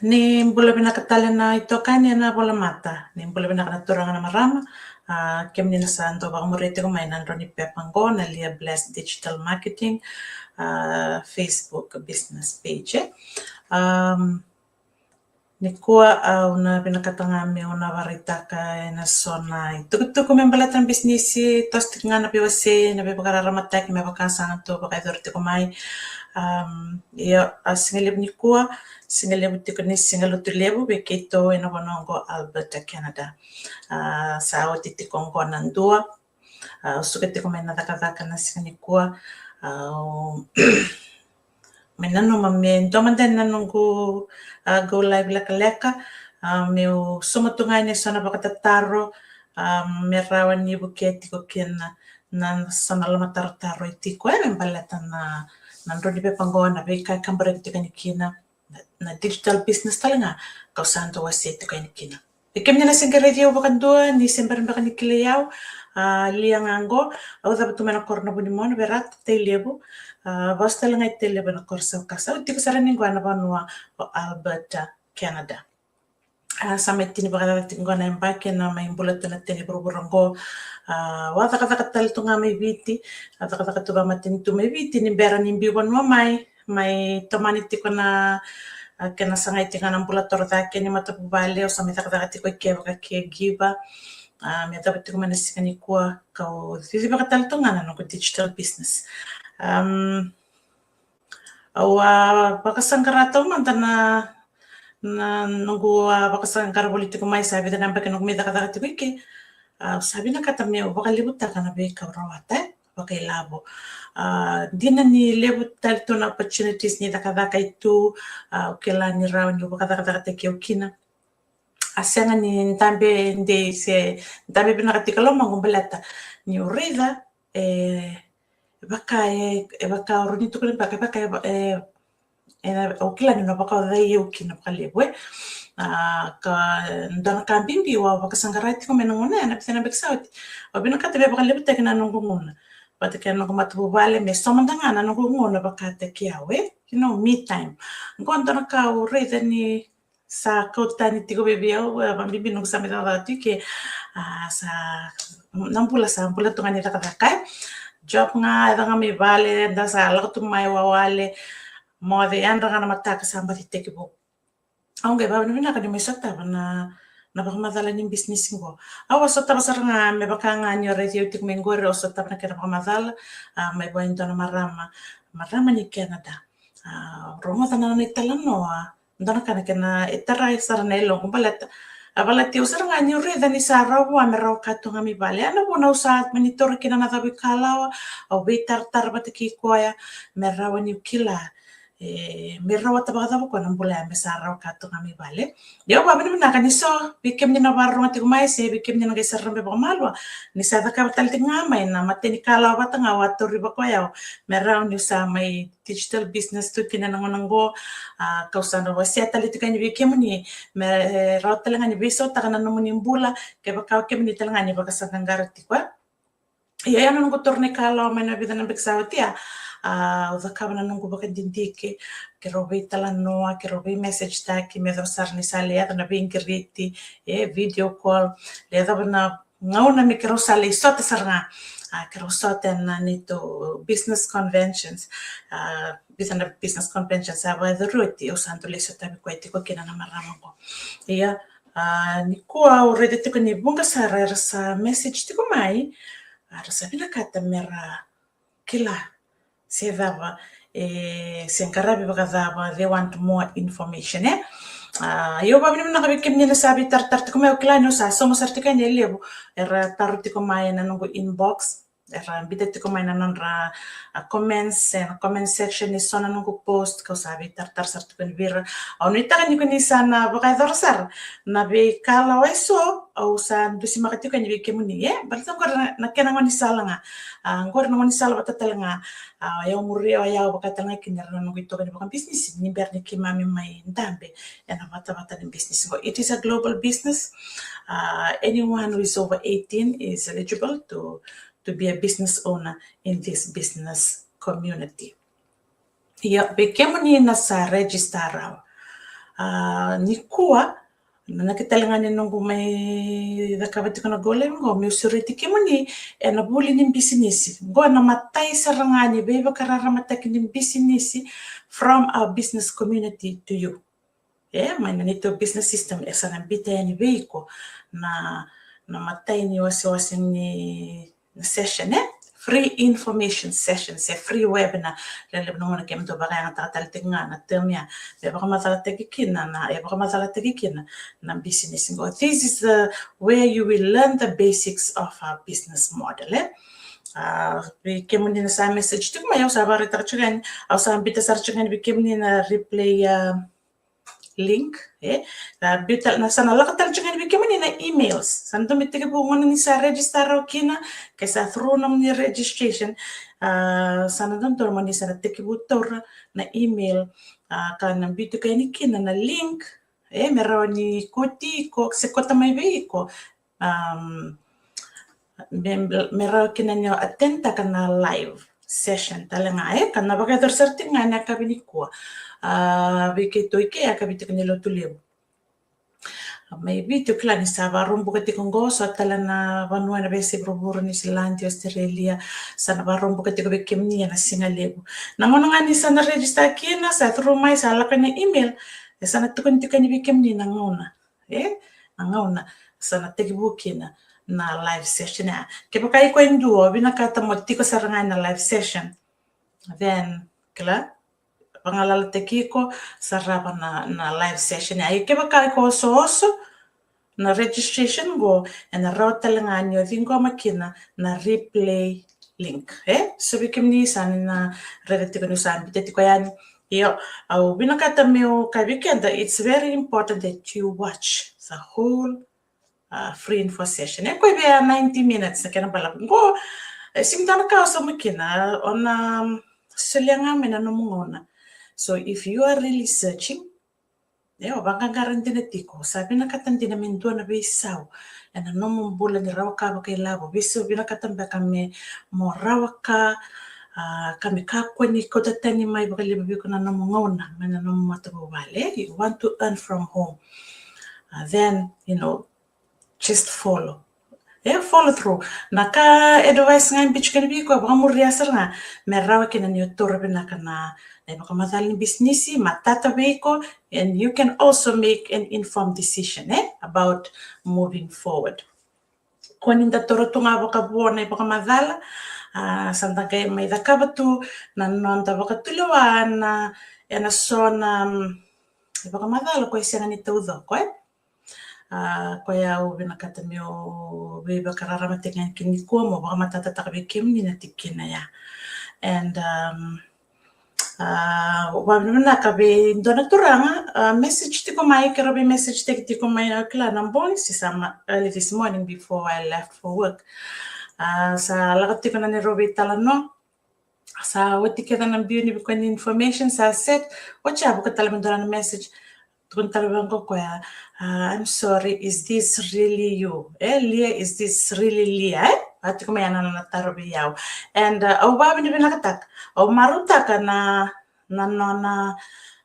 Ni mbula pinakatala na ito kanya na bola mata. Ni mbula pinakanaturang na marama. Kem ni nasanto baka murete ko may nandro ni Pepango na Lia Bless Digital Marketing Facebook business page. Ni kuwa au na pinakatangami una varita ka na sona itu membalatan bisnisi tos tinga na piwase na pipakararamatak me bakasangan to baka idorte ko mai singalib ni kuwa singalib tiko ni singalutu lebu beketo ina bonongo Alberta Canada sao titiko ngo nandua suka tiko mai nadaka na singani kuwa Menano mame domandan nanungu go live leka meu somatunga ne sona bakatataro merawan ni buketi ko kena na sona lama taro itiko balatan na nandro ni Pepangona beka kambara tika ni kina na digital business talanga kausanto wase tika ni kina Ikem na sing radio bakandua ni sembar bakani kiliyao liang ango au dapat tumena korna buni mon berat te lebu basta lang ay tele na korsa kasa tiko saraning gwana banua Alberta Canada sa metti ni bakata tingo na mbake na may bulatan na tini burango wata kata tal tunga may viti ata kata tuba matini tu may viti ni bera ni biwan mo may tomani tiko na kena sangay tinga ng bulator ta keni matapubali o sa may kata tiko ikeva ka giba may dapat tiko manasikan ikua kau titi bakatal tunga na ko digital business bakasangkarato man na nunggu bakasangkara politiko mai sabi na nambak nung mida kata tiko iki sabi na kata may bakalibut ta kana be kaurawata bakailabo di na ni lebut tal to na opportunities ni takadaka itu kela ni rawan yung kata kio kina asanga ni tambe de se tambe pinakatika lo mangumbalata ni urida baka orunito ko baka o kila ni baka dai o kina kalebwe ka ndana kambimbi wa baka sangarati ko menongona na pina beksawt o binakata be baka lebut ta kana nungunguna Pati kaya nung matubale may somandanga na nung ngona bakata kiawe me time ngonto na ka ureda ni sa kota ni tigo bebeo bambibi nung sa mita dati ke sa nampula tunga ni takataka job nga nga may vale da sa lato may wawale mo de andra nga mataka sa mbati bo ang gaba ni na kadi may sata na napakamadala ng business ko. Awas sa tapos nga may baka nga nyo radio tik mengore o sa tap na kaya napakamadala may buwan doon na marama ni Canada. Roma ta na nagtalan no doon ka na itaray sa ranelo kung balati usar nga nyo reda ni Sarah wa meraw kato nga mi bale ano po na usat monitor kina na tabi kalawa o bitar batiki kuya meraw ni kila meraw tabaka ko nang bula me Sarah kato nga mi bale Yo babin mo na kaniso bikem ni navarro mati kumay se bikem ni nagisar rambe ba malwa ni sa ka talti nga may na matini kalawa bata nga wato riba ko yaw meraw ni sa may digital business to kinanangonanggo kausan ro sia taliti kan bikem ni meraw talanga ni biso takana no ni bula kay baka kem ni talanga ni baka sa kangarati kwa iya ano nung torne kalawa may nabida ng biksawti uzakabana nungu baka dindike kirobi talanoa kirobi message ta ki medosar ni sale ya na bingiriti video call le da na ngauna mi kirosale sota sarna kirosota na nito business conventions business conventions aba the ruti usando le sota mi kweti ko kina na maramango iya ni kuwa already tiko ni bunga sa message tiko mai rasa pinakata mera kila se dava se encarrabi baka dava they want more information yo babini mo nakabikim niya nasabi tartar ko may klano sa somos artika niya lebo era tarti ko may na nung inbox era bidet ko may na non ra comments and comment section ni sona nung post ko sabi tartar sarti ko ni bira o nita kan ko ni sana baka dorsar na be kala weso o sa dusi makati ko ni bikim ni balta ko na kenang ni sala nga ngor na ni sala batatal nga ayaw murio ayaw baka tanga kinara nung ito kan baka business ni berni kimami may ndambe yana bata ng business ko it is a global business anyone who is over 18 is eligible to be a business owner in this business community. Iya, bigyan mo niya sa register raw. ni kua na kitalangani nungu mai dakavati kana gole ngo mi usuriti kimuni na buli ni business ngo na matai sarangani beba karara mataki ni business from our business community to you. Maina nito business system sana bita yani veiko na matai ni wasi ni session free information sessions free webinar lele bnona kem to baga ngata taltinga na temia be baga masala tekikina na e baga masala tekikina na business ngo. This is where you will learn the basics of our business model. Be kemuni na sa message tik mayo sa bare tarchigan au sa bita sarchigan be kemuni na replay link bital na sana lakatal chicken bikimani na emails santo mitike po ngone ni sa register kina kesa through nam ni registration sana dam tor mani sana teke butor na email kana bitu kani kina na link meraw ni koti ko se kota mai veiko meraw kina nyo atenta kana live session talanga kana baga tor certain ngana kabini ko bike toike akabite kanilo tuleu maybe to klani sa varum bukati kongo so talana vanua na bese proburu ni Zealand Australia sana varum bukati ko bekemni na singalebu nangono ngani sana register kina sa through mai sa lakana email sana tukunti kani bekemni nangona nangona sana tegibu kina na live session ke pakai ko induo binakata motiko saranga na live session then kala pangalala tekiko sarapa na live session ay keba kai ko so na registration go and raw talanganyo vingo makina na replay link so bikimni san na relative no san biteti ko yan yo au binakata meo kai weekend it's very important that you watch the whole free info session ko be 90 minutes na kana bala go simtana ka so makina on selianga mena no mongona. So if you are really searching, baka garanti na tiko, sabi na katandi na mintua na bisao, na nomong bula ni rawa ka bakay labo, biso binakatamba kami mo rawa ka, kami kakwa ni ko tatani may baka libabi ko na nomongona, na nomong matabawale, you want to earn from home, then, just follow. Follow through. Naka advice nga bitch kan bi ko baka mo riasar nga merawa kina ni torbe na kana baka madali business matata ko and you can also make an informed decision about moving forward. Kung ninda toro tunga baka buona baka madala santa kay may dakabatu na nonta baka tuluan na baka madala ko isa ni todo ko koya u binakata meo beba karara matengan kini ko mo baka matata takabe kimni na tikina ya and wabna kabe dona turanga message tiko mai karabe message tiko mai kla nambon si sama early this morning before I left for work sa lagat tiko na ni robe talano sa wati kita ng biuni bikon information sa set wacha buka talaman dona message tukun talaban ko kuya I'm sorry, is this really you? Leah, is this really Leah? Ati ko may nataro biyaw. And babi ni binakatak. Marutaka na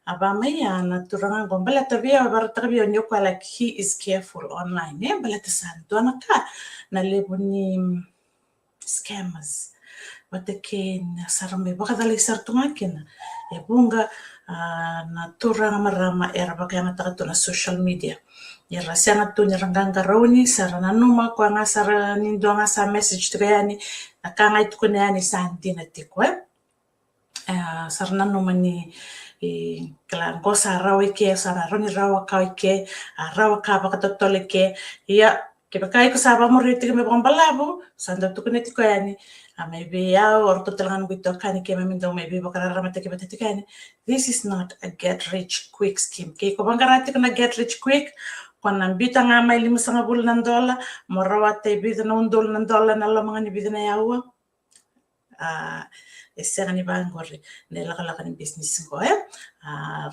abamaya na turangan ko. Balata biyaw, barata biyaw niyo ko like he is careful online. Balata san. Doon ka. Nalebo ni scammers. Watakin sarame. Baka dali sartungakin. Bunga na turang marama era baka nga taka na social media. Yara siya to niranggang garoni sarana numa ko nga sara nindo nga sa message to kaya ni nakangay to ko na ni santi na tiko sarana numa ni kala ko sa rawi ke sara roni rawa ka ke rawa ka baka totole ke ya ke baka ko sa ba mo rito me bang balabo sanda to ko na tiko yani maybe or to talangan ko to kani ke mamindo maybe baka ramata ke batati kani. This is not a get rich quick scheme. Ke ko bangarati ko na get rich quick kung nambita nga may $5 dola morawate bida na $1 na lang mga nibida na yawa isa nga ni bangori nilaka ng business ko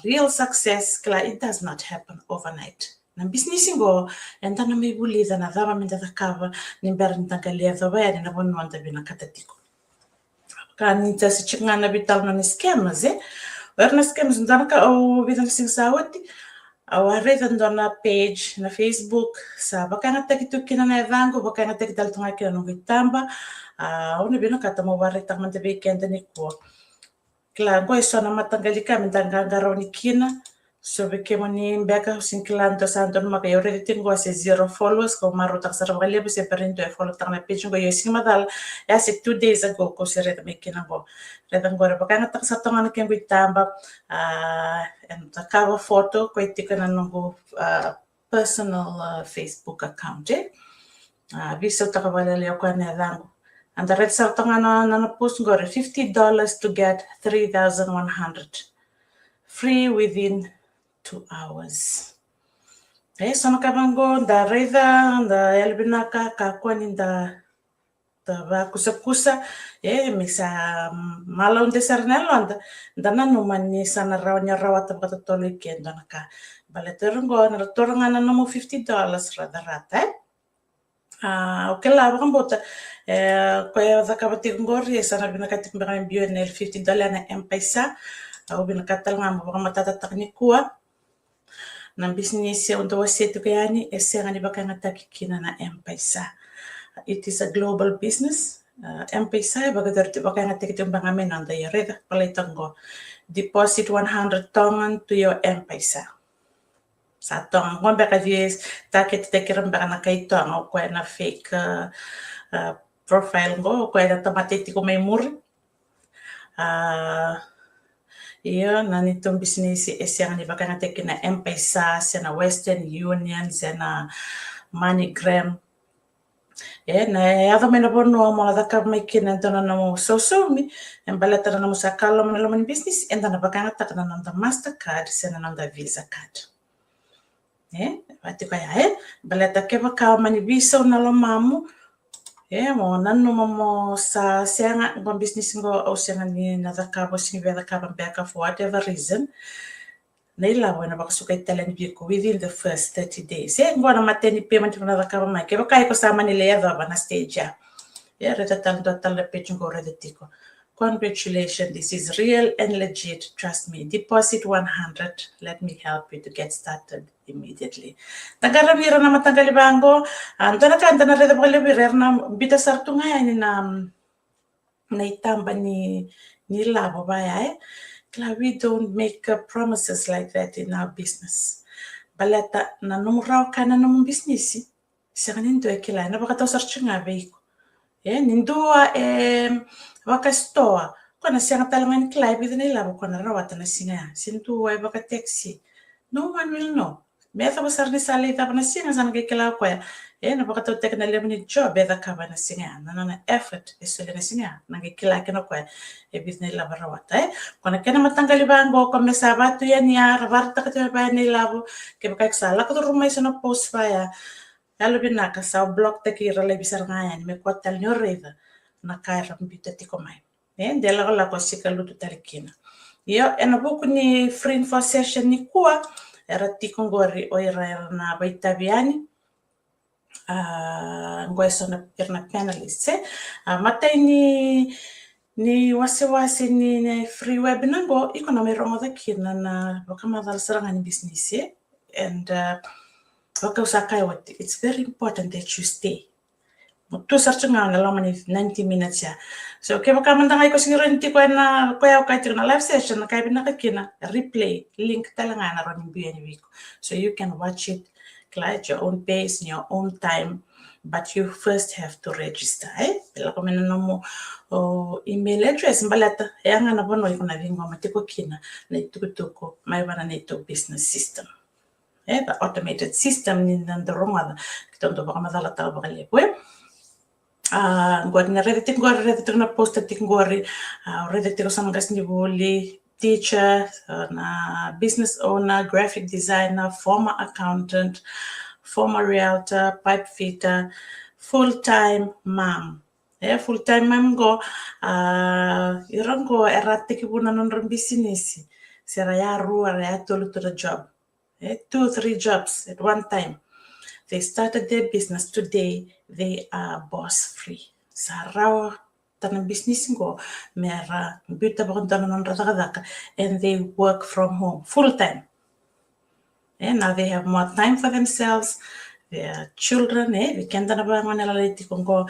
real success kala it does not happen overnight. Nang business ko, enta na may bulida na dama minta takava ni berin tangkalia daba ya na bon wanda binakatatiko. Kaninta si chikanga na bital na ni scammers Wer na scammers ndana ka o bidang sing sawati awareza ndona page na Facebook sa bakanga takitukina na evango bakanga takitaltunga kina no hitamba ona bino kata mo wareta mante weekend ni ko kla ngo isona matangalika mindanganga ni kina so bekemo ni mbeka sinkilanto santo no maka yore tingo ase 0 followers ko marutak sa rabale se perindo e follow tanga page ngo yesi madal ya se 2 days ago ko se reta mekina ngo reta ngo bakanga tak sa tonga kengo itamba and the cover photo ko itikana no personal Facebook account viso takabala leo kwa nedango and the red sa tonga na post ngo $50 to get 3,100 free within 2 hours. So nakabango da reda da elbinaka ka kwani da ba kusa misa malon de sarnelonda da nanu mani sana rawnya rawata batatolo kendo naka baleterungo na toranga na no $50 rata okay la bambota ko ya zakabati ngori sana binaka timbara mbio nel $50 na M-Pesa au binaka talanga mo matata teknikua na business ya ndo wasetu yani esera ni bakanga takikina na M-Pesa. It is a global business. M-Pesa bagadarti bakanga takitimbanga menanda ya reda palitango deposit 100 tongan to your M-Pesa. Sa tong ngombe ka dies taket tekiramba na kaitong ko na fake profile ngo ko na tamatiti ko may muri. Iyo nanitong business esiyang ni bakanga tekina M-Pesa sena Western Union sena MoneyGram na yada mena bono mo la ka mai kina dona no so mi embalata na mo sakalo mo lo business enda na bakanga takana na Mastercard sena na Visa card bati kaya balata ke baka mani visa na lo mamu mo nanu mo sa sianga ngo business ngo o sianga ni na zakabo singi veda kaba beka for whatever reason naila wana bakasuka italian biko within the first 30 days ngo na mateni payment na zakabo mai ke baka ko sama ni leva bana stage reta tanto tala page ngo redetiko. Congratulations, this is real and legit. Trust me. Deposit 100. Let me help you to get started immediately. Tagaramira na matangali bango. Antana ka antana reda bagalibirer na bita sartunga yani na itamba ni labo baya we don't make promises like that in our business. Balata na numuraw ka na nung business. Saka nindo kila na baka sartunga veiko. Nindua waka store kona sianga talangan klai bidene labo kona rawata na singa sintu wai baka taxi no one will know meta basar ni sale ta bana singa san ke kala ko na baka to tekna lebni job beda ka bana singa na effort esole na singa na ke kala ke no ko bidene labo rawata kona kena matangali bango ko mesabatu ya ni ar varta ka ba ni labo ke baka sala ko rumai sana post ba Alo binaka sa block te kira le bisar ngayan me kwatal nyoreva na kaira mbita tiko mai. Dela la ko sika lutu talikina. Yo ena buku ni free info session ni kuwa era tiko ngori oira na baitaviani. Ngoi sona pirna panelists matai ni wase ni free webinar go iko na merongo da kina na bakama dal saranga ni business and it's very important that you stay. Tu searching on the 90 minutes ya. So kaya baka mandangay ko siguro hindi ko na kaya na live session na kaya binakakina replay link talaga na ron yung week. So you can watch it at your own pace in your own time, but you first have to register. Pila ko minano mo email address balata ya nga na bono ko na vingo matiko kina na itukutuko may bana na ito business system. The automated system in the wrong kitondo baka madala tao baka lewe ngori na redete na posta tingori redete ko sangas ni boli teacher na business owner, graphic designer, former accountant, former realtor, pipe fitter, full-time mom. Full-time mom go irango erate ki buna non business sera ya ruwa ya tolu to the job. 2-3 jobs at one time. They started their business today. They are boss free. Sarawa tanang business go mera buta bakon tanang radaka and they work from home full time. And now they have more time for themselves, their children, weekend na ba ngone laliti kongo.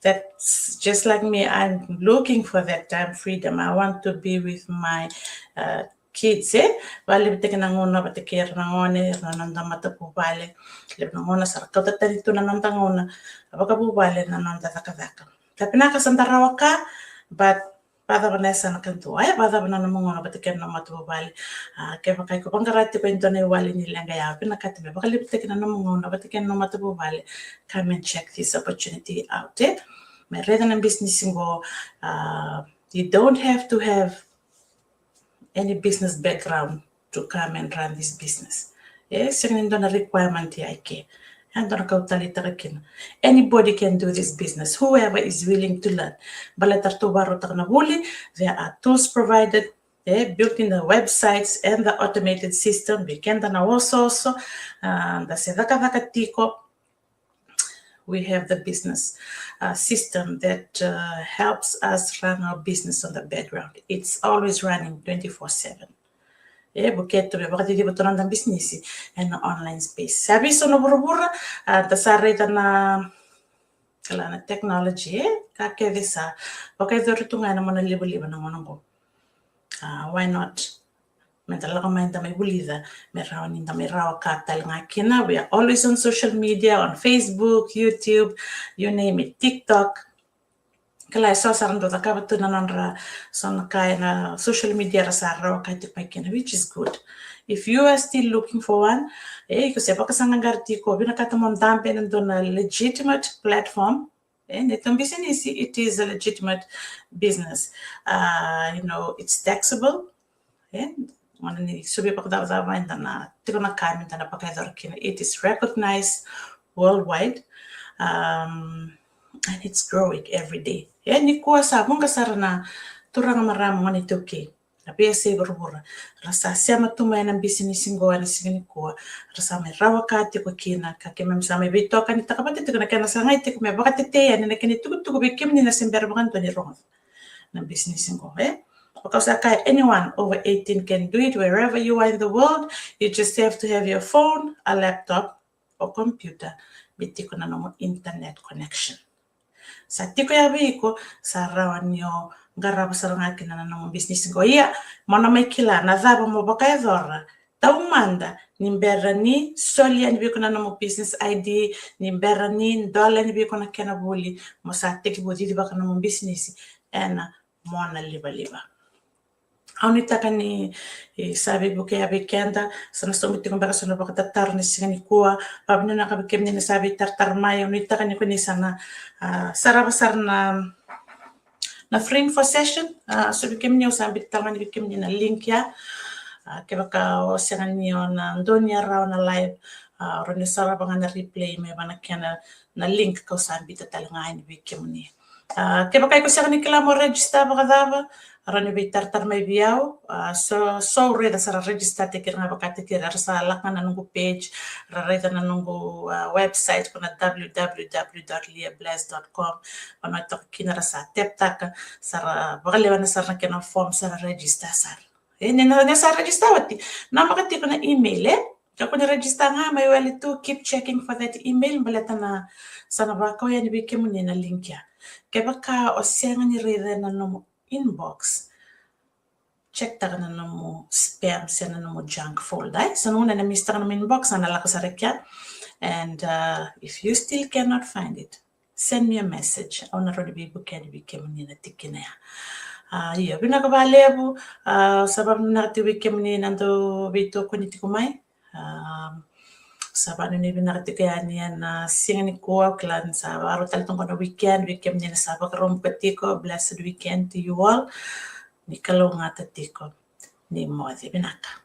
That's just like me. I'm looking for that time freedom. I want to be with my kids, Vale biteke na ngona bateke na ngone na nanda mata po vale. Le na ngona sa kau tatari tu na nanda ngona. Abaka po vale na nanda daka. Tapi na kasantara waka, but pada Vanessa na kantu ay pada na mongona bateke na mata po vale. Ke pakai ko pangarati ko intone wale ni lenga ya pinakati me bakali biteke na mongona bateke na mata po vale. Come and check this opportunity out. My resident business go, you don't have to have any business background to come and run this business. Yes, a requirement here. Anybody can do this business, whoever is willing to learn. There are tools provided, built in the websites and the automated system. We have the business system that helps us run our business on the background. It's always running 24/7. Buketto be bakati di botonan dan business and online space. Sabi so no burubura tasarita na kala na technology ka kevisa bakay dorutunga na mona libo-libo na monongo. Why not? Mentala kamenda may bulida, merawin may rawa katal nga kina. We are always on social media, on Facebook, YouTube, you name it, TikTok. Kala so sarando takabatu na nonra son kaya na social media rasa rawa kaitik may kina, which is good. If you are still looking for one, kasi pakasang ngartiko, binakatamon dampe nandun na legitimate platform. And it is a legitimate business. It's taxable. It is recognized worldwide, and it's growing every day. Ni kuwa sa mong kasara na turang maramong anituki. Tapi say berbura. Rasa siapa tu main business singo ani sini kuwa. Rasa may rawakati ko kina kakemam sa may bito kan itakapati tu kana sangai te kume bakati te ani nakini tugu bikim ni na simber bakan to ni rong. Na business singo Because anyone over 18 can do it wherever you are in the world. You just have to have your phone, a laptop, or computer. Bitiko na no internet connection. Sa tiko ya biko sa rawan yo garab sa ngaki na no business go iya mona may kila na zaba mo bakay zora. Taumanda nimbera ni solia ni biko na no business ID nimbera ni dollar ni biko na kenabuli mo sa tiki bodi di baka no business ena mona liba. Aunita kani sabi buke abikenda sana somiti kumbaka sana bakatatar ni singani kuwa pabno na kabikem ni sabi tartar mai aunita kani kuni sana sarabasar na frame for session so bikem ni sabi tarman bikem ni na link ya kebaka o singani na donya raw na live roni sarabanga na replay me bana kana na link ko sabi tatalngain bikem ni kebaka ko singani kila mo register bakadaba Rani bitar may biyaw so reda sa register tikir nga bakati kira sa lakan na nungu page reda na nungu website ko na www.leahbless.com ano ito kinara sa teptaka sa bakaliwa na sa na form sa register sa na sa register wati na makati ko na email kako na register nga may wali to keep checking for that email balata na sa nabakaw yan ibikim mo na link ya kaya baka o siya nga ni reda na nung inbox check ta na mo spam siya na mo junk folder so nung na mister na inbox na nalako sa rekya and if you still cannot find it send me a message on na rodi bibu kani bikem ni na tikina ya binakabalebu sabab na tiwikem ni nando bito ko ni tikumay sabano ni binakatikan yan na singani ko klan sa araw talatong ko na weekend ni na sabak rompeti ko blessed weekend to you all ni kalong nga tatiko ni mo binaka